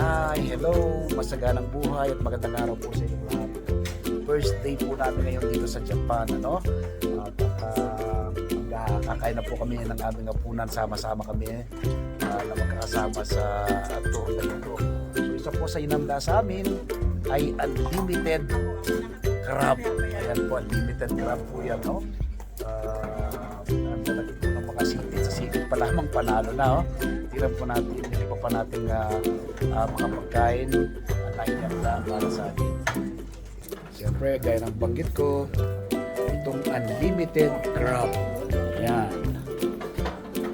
Hi, hello, masaganang buhay at magandang araw po sa inyong lahat. First day po namin ngayon dito sa Japan, ano? Kakain na po kami ng aming hapunan, sama-sama kami na magkakasama sa tour na ito. So isa po sa inanda sa amin ay unlimited crab. Ayan po, unlimited crab po yan, no? Ang lalaki po ng mga sipit, sa sipit pa lamang panalo na, oh. Tingnan po natin, hindi pa natin mga pagkain na inanda para sa atin. Siyempre, gaya ng banggit ko, itong unlimited crab. Ayan.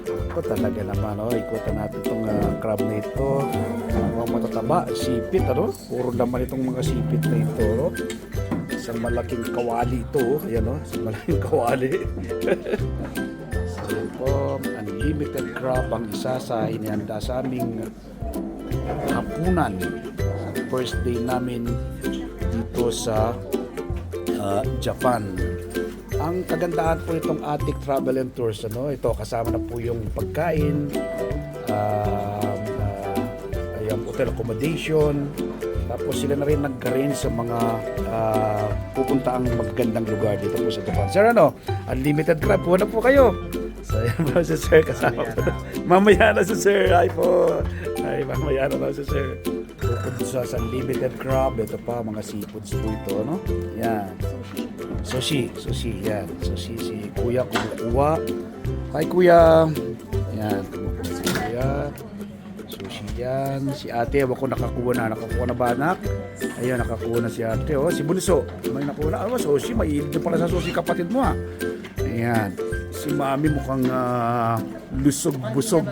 Ito talaga naman, oh. Ikutan natin itong crab na ito. Mga matataba, sipit, ano? Puro naman itong mga sipit na ito, no? Isang malaking kawali ito, oh. Ayan, oh. Isang malaking kawali. So, yun po, unlimited crab ang isa sa inihanda sa aming hapunan. First day namin dito sa Japan. Ang kagandahan po itong Atik Travel and Tours, ano, ito kasama na po yung pagkain, yung hotel accommodation, tapos sila na rin nag-arrange sa mga pupunta ang magandang lugar dito po sa Japan. Sir, ano, unlimited crab po na po kayo. So, yan po si Sir kasama po. Mamaya na si Sir. Hi po. Ay, mamaya na si Sir. Pupunta sa unlimited crab. Ito pa, mga seafoods po ito, no? Yan. Sushi, yan. Sushi, si Kuya kumukuha. Hi Kuya. Yan, kumukuha si Kuya. Sushi yan. Si ate, ako nakakuha na ba anak? Ayun, nakakuha na si ate. Oh, si Bunso, may nakuha na. Ano, sushi, mahilig din pala sa sushi kapatid mo, ha? Ayan. Si Mami mukhang lusog-busog.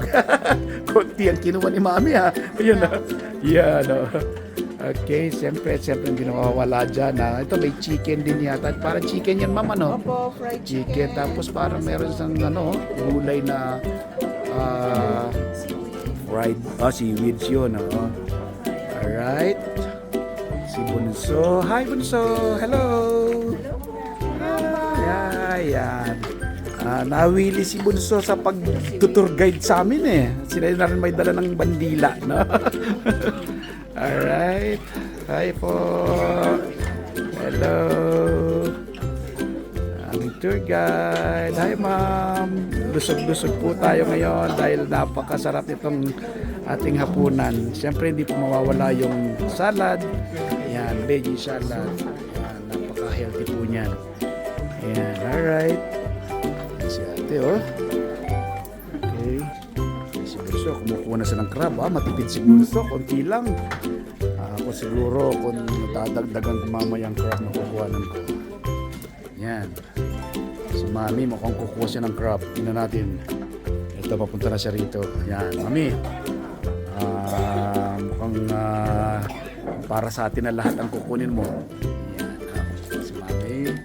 Konti ang kinuha ni Mami, ha? Ayun, ha? Yan, oh. Okay, siyempre hindi nawawala dyan. Ito may chicken din yata. Parang chicken yan, mama, no? Opo, fried chicken. Tapos parang meron isang gulay na fried. Seaweeds yun. Alright. Si Bunso. Hi, Bunso. Hello. Yan. Nawili si Bunso sa pag-tour guide sa amin, eh. Sila na rin may dala ng bandila, no? Alright. Hi po. Hello. Aming tour guide. Hi ma'am. Lusog-lusog po tayo ngayon dahil napakasarap itong ating hapunan. Siyempre hindi po mawawala yung salad. Yan, veggie salad. Yan, napaka-healthy po niyan. Yan, alright. Si ate, oh. Okay. Si Bunso, kumukuha na siya ng crab. Matipid si Bunso, konti lang. Ako siguro kung dadagdagan ko mamayang crab na kukuhanan ko. Yan. Si Mami, mukhang kukuha siya ng crab. Tingnan natin. Ito, papunta na siya rito. Yan, Mami. Mukhang para sa atin na lahat ang kukunin mo. Yan. Si Mami.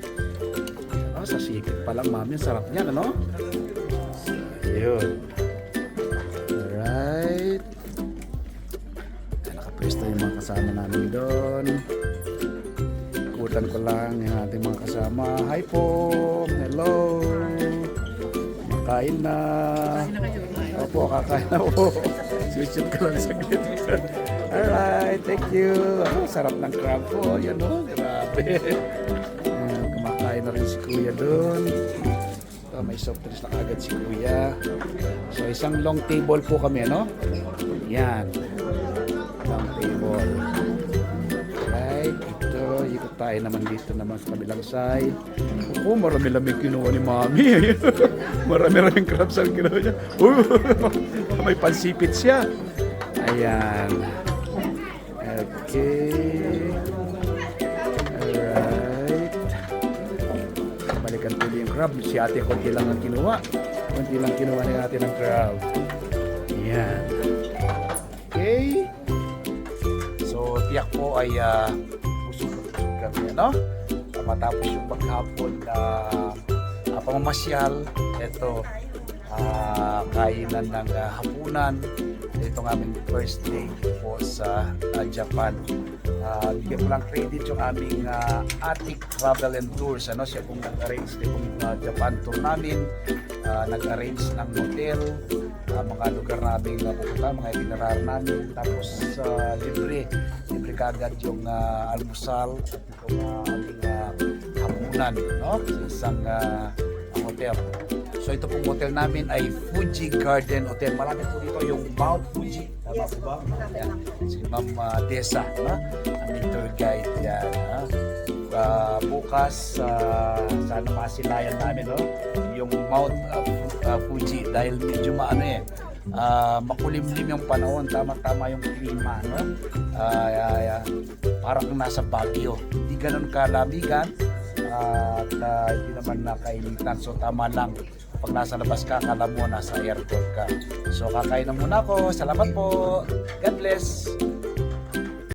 Sa sipit pa lang, Mami. Sarap niyan, ano? Ayun. Alright. Nakapwesto yung mga kasama namin doon. Ikutan ko lang yung ating mga kasama. Hi po! Hello! Makain na! Opo, kakain na po. Switch ka lang saglit. Alright, thank you. Sarap ng crab po. Yan o, grabe. Kumakain na rin si Kuya doon. May soft drinks na kagad si Kuya. So isang long table po kami, ano? Yan. Long table. Right. Ito, ikot tayo naman dito naman sa kabilang side. Marami-laming kinuha ni Mami. Marami-raming crabs ang kinuha niya. May pansipit siya. Ayan. Okay. Alright. Balikan po yung crab. Si ate konti lang ang kinuha. Konti lang kinuha ni ate ng crab. Ayan. Okay. So, tiyak po ay busog kami, ano? Matapos yung maghapon na pamamasyal, ito, kainan ng hapunan. Ito ng aming first day po sa Japan. Bigyan ko lang credit yung aming Atik Travel and Tours. Ano, siya pong nag-arrange itong Japan tour namin. Nag-arrange ng hotel, mga lugar namin pupunta, mga itinerary namin. Tapos libre kagad yung almusal at itong aming hapunan, no? Sa isang hotel. So ito pong hotel namin ay Fuji Garden Hotel. Malapit po dito yung Mount Fuji. Tama po ba? Yan. Si Ma'am Tessa, no? Aming tour guide yan. Bukas sana masilayan namin, no? Yung Mount Fuji dahil medyo makulimlim yung panahon, tama-tama yung klima, no? Parang nasa Baguio, hindi ganun kalamigan at hindi naman nakainitan, so tama lang. Pag nasa labas ka, kala mo nasa airport ka. So kakain na muna ako. Salamat po. God bless.